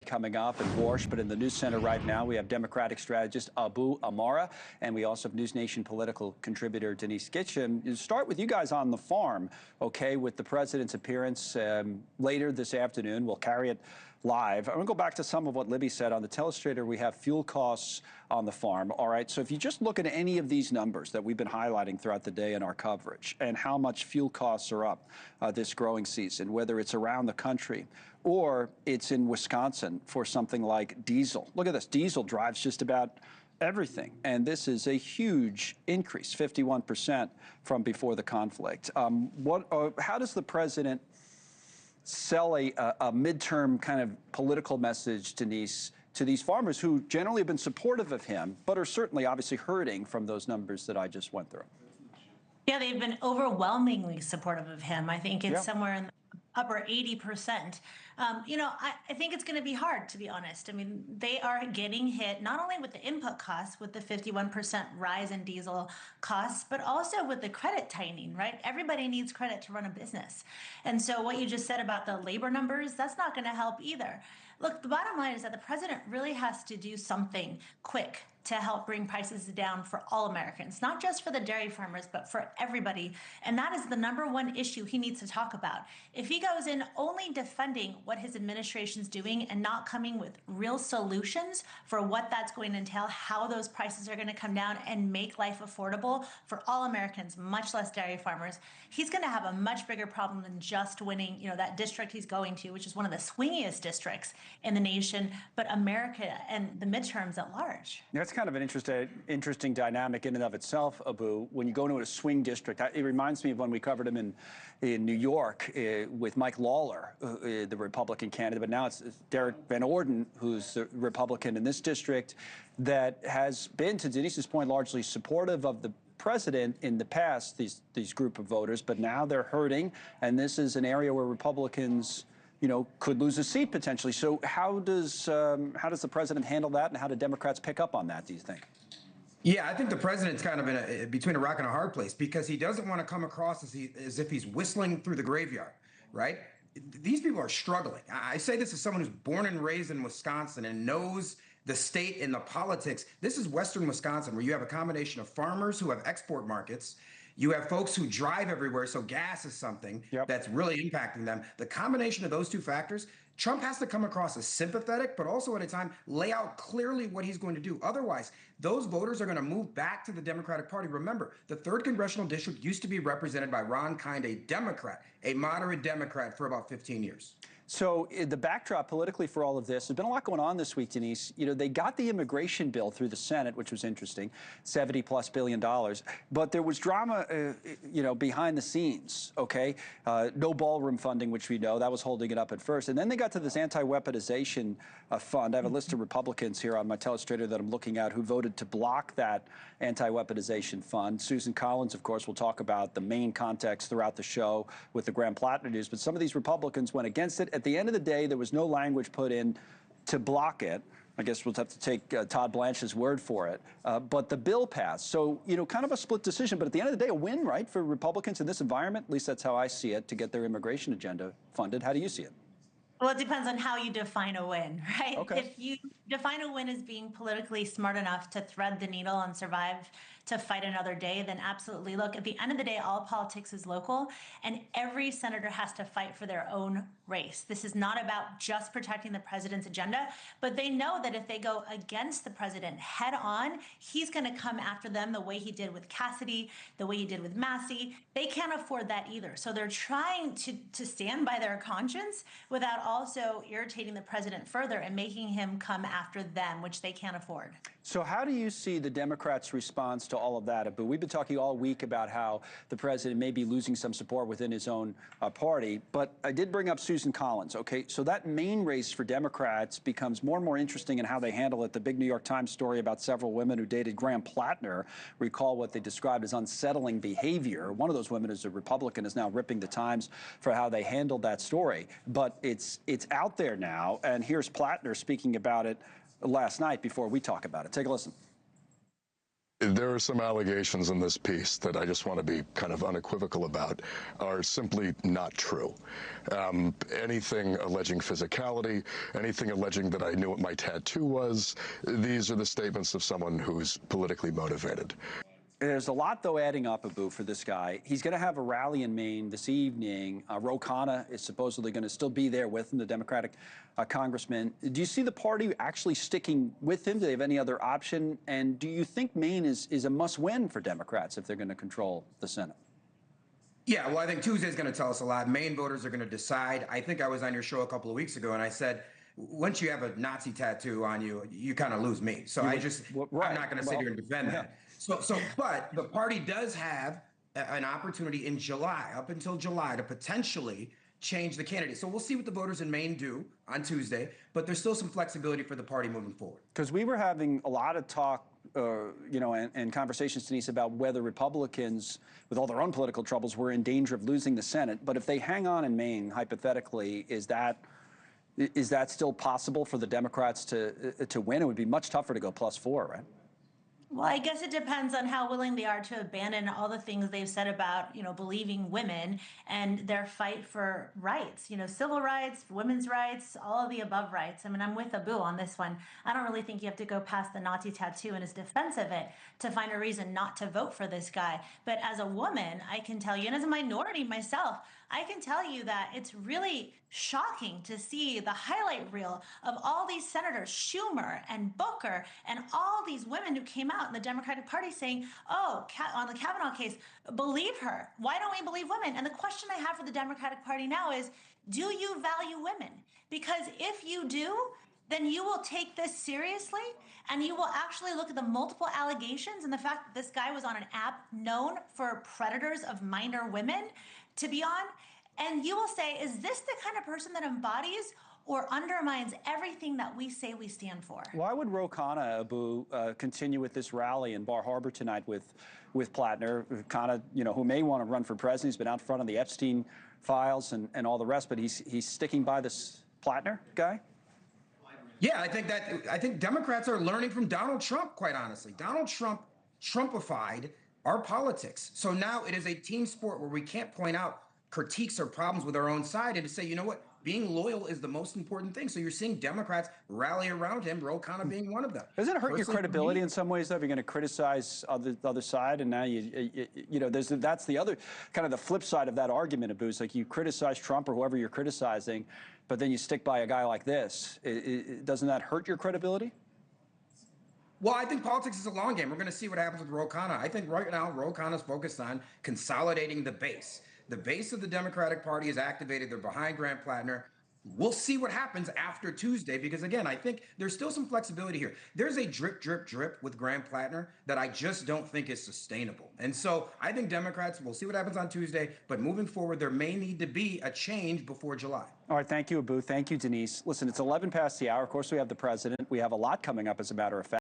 coming up and Borscht, but in the news center right now, we have Democratic strategist Abu Amara, and we also have NewsNation political contributor Denise Gitsham. To start with you guys on the farm, okay, with the president's appearance later this afternoon. We'll carry it live. I'm going to go back to some of what Libby said. On the telestrator, we have fuel costs on the farm. All right, so if you just look at any of these numbers that we've been highlighting throughout the day in our coverage and how much fuel costs are up this growing season, whether it's around the country or it's in Wisconsin for something like diesel. Look at this. Diesel drives just about everything. And this is a huge increase, 51% from before the conflict. How does the president sell a midterm kind of political message, Denise, to these farmers who generally have been supportive of him, but are certainly obviously hurting from those numbers that I just went through? Yeah, they've been overwhelmingly supportive of him. I think it's somewhere in the upper 80%. I think it's going to be hard, to be honest. I mean, they are getting hit not only with the input costs, with the 51% rise in diesel costs, but also with the credit tightening, right? Everybody needs credit to run a business. And so what you just said about the labor numbers, that's not going to help either. Look, the bottom line is that the president really has to do something quick to help bring prices down for all Americans, not just for the dairy farmers, but for everybody. And that is the #1 issue he needs to talk about. If he goes in only defending what his administration's doing and not coming with real solutions for what that's going to entail, how those prices are going to come down and make life affordable for all Americans, much less dairy farmers, he's going to have a much bigger problem than just winning, that district he's going to, which is one of the swingiest districts in the nation, but America and the midterms at large. That's kind of an interesting dynamic in and of itself, Abu. When you go into a swing district, it reminds me of when we covered him in New York with Mike Lawler, the Republican candidate, but now it's Derek Van Orden, who's the Republican in this district, that has been, to Denise's point, largely supportive of the president in the past, these group of voters, but now they're hurting, and this is an area where Republicans could lose a seat potentially. So how does the president handle that, and how do Democrats pick up on that, do you think? Yeah, I think the president's kind of between a rock and a hard place, because he doesn't want to come across as if he's whistling through the graveyard, right? These people are struggling. I say this as someone who's born and raised in Wisconsin and knows the state and the politics. This is Western Wisconsin, where you have a combination of farmers who have export markets. You have folks who drive everywhere, so gas is something that's really impacting them. The combination of those two factors, Trump has to come across as sympathetic, but also at a time lay out clearly what he's going to do. Otherwise, those voters are going to move back to the Democratic Party. Remember, the 3rd Congressional District used to be represented by Ron Kind, a Democrat, a moderate Democrat, for about 15 years. So the backdrop politically for all of this, there's been a lot going on this week, Denise. They got the immigration bill through the Senate, which was interesting, $70+ billion. But there was drama, behind the scenes, okay? No ballroom funding, which we know, that was holding it up at first. And then they got to this anti-weaponization fund. I have a list of Republicans here on my telestrator that I'm looking at who voted to block that anti-weaponization fund. Susan Collins, of course, will talk about the Maine context throughout the show with the Graham-Plattner news. But some of these Republicans went against it. At the end of the day, there was no language put in to block it. I guess we'll have to take Todd Blanche's word for it. But the bill passed. So, kind of a split decision. But at the end of the day, a win, right, for Republicans in this environment? At least that's how I see it, to get their immigration agenda funded. How do you see it? Well, it depends on how you define a win, right? Okay. If you define a win as being politically smart enough to thread the needle and survive to fight another day, then absolutely. Look, at the end of the day, all politics is local, and every senator has to fight for their own race. This is not about just protecting the president's agenda, but they know that if they go against the president head on, he's going to come after them the way he did with Cassidy, the way he did with Massey. They can't afford that either. So they're trying to stand by their conscience without also irritating the president further and making him come after them, which they can't afford. So how do you see the Democrats' response to all of that? But we've been talking all week about how the president may be losing some support within his own party. But I did bring up Susan Collins. Okay, so that Maine race for Democrats becomes more and more interesting in how they handle it. The big New York Times story about several women who dated Graham-Plattner recall what they described as unsettling behavior. One of those women is a Republican, is now ripping the Times for how they handled that story. But it's out there now, and here's Plattner speaking about it last night before we talk about it. Take a listen. There are some allegations in this piece that I just want to be kind of unequivocal about are simply not true. Anything alleging physicality, anything alleging that I knew what my tattoo was, these are the statements of someone who's politically motivated. There's a lot, though, adding up, Abu, for this guy. He's going to have a rally in Maine this evening. Ro Khanna is supposedly going to still be there with him, the Democratic congressman. Do you see the party actually sticking with him? Do they have any other option? And do you think Maine is a must-win for Democrats if they're going to control the Senate? Yeah, well, I think Tuesday's going to tell us a lot. Maine voters are going to decide. I think I was on your show a couple of weeks ago, and I said, once you have a Nazi tattoo on you, you kind of lose me. So I'm not going to sit here and defend that. But the party does have an opportunity in July, up until July, to potentially change the candidate. So we'll see what the voters in Maine do on Tuesday, but there's still some flexibility for the party moving forward. Because we were having a lot of talk, and conversations, Denise, about whether Republicans, with all their own political troubles, were in danger of losing the Senate. But if they hang on in Maine, hypothetically, is that still possible for the Democrats to win? It would be much tougher to go +4, right? Well, I guess it depends on how willing they are to abandon all the things they've said about, believing women and their fight for rights, civil rights, women's rights, all of the above rights. I mean, I'm with Abu on this one. I don't really think you have to go past the Nazi tattoo and his defense of it to find a reason not to vote for this guy. But as a woman, I can tell you, and as a minority myself, I can tell you that it's really shocking to see the highlight reel of all these senators, Schumer and Booker, and all these women who came out in the Democratic Party saying, oh, on the Kavanaugh case, believe her. Why don't we believe women? And the question I have for the Democratic Party now is, do you value women? Because if you do, then you will take this seriously and you will actually look at the multiple allegations and the fact that this guy was on an app known for predators of minor women to be on. And you will say, is this the kind of person that embodies or undermines everything that we say we stand for? Why would Ro Khanna, Abu, continue with this rally in Bar Harbor tonight with Plattner? Khanna, who may want to run for president, he's been out front on the Epstein files and all the rest, but he's sticking by this Plattner guy? Yeah, I think Democrats are learning from Donald Trump, quite honestly. Donald Trump Trumpified our politics. So now it is a team sport where we can't point out critiques or problems with our own side and to say, you know what, being loyal is the most important thing. So you're seeing Democrats rally around him, Ro Khanna being one of them. Doesn't it hurt your credibility in some ways, though, if you're going to criticize the other side? And now that's the other kind of the flip side of that argument, Abu. It's like you criticize Trump or whoever you're criticizing, but then you stick by a guy like this. Doesn't that hurt your credibility? Well, I think politics is a long game. We're going to see what happens with Ro Khanna. I think right now Ro Khanna's focused on consolidating the base. The base of the Democratic Party is activated. They're behind Grant Plattner. We'll see what happens after Tuesday, because, again, I think there's still some flexibility here. There's a drip, drip, drip with Grant Plattner that I just don't think is sustainable. And so I think Democrats, we'll see what happens on Tuesday, but moving forward, there may need to be a change before July. All right. Thank you, Abu. Thank you, Denise. Listen, it's 11 past the hour. Of course, we have the president. We have a lot coming up, as a matter of fact.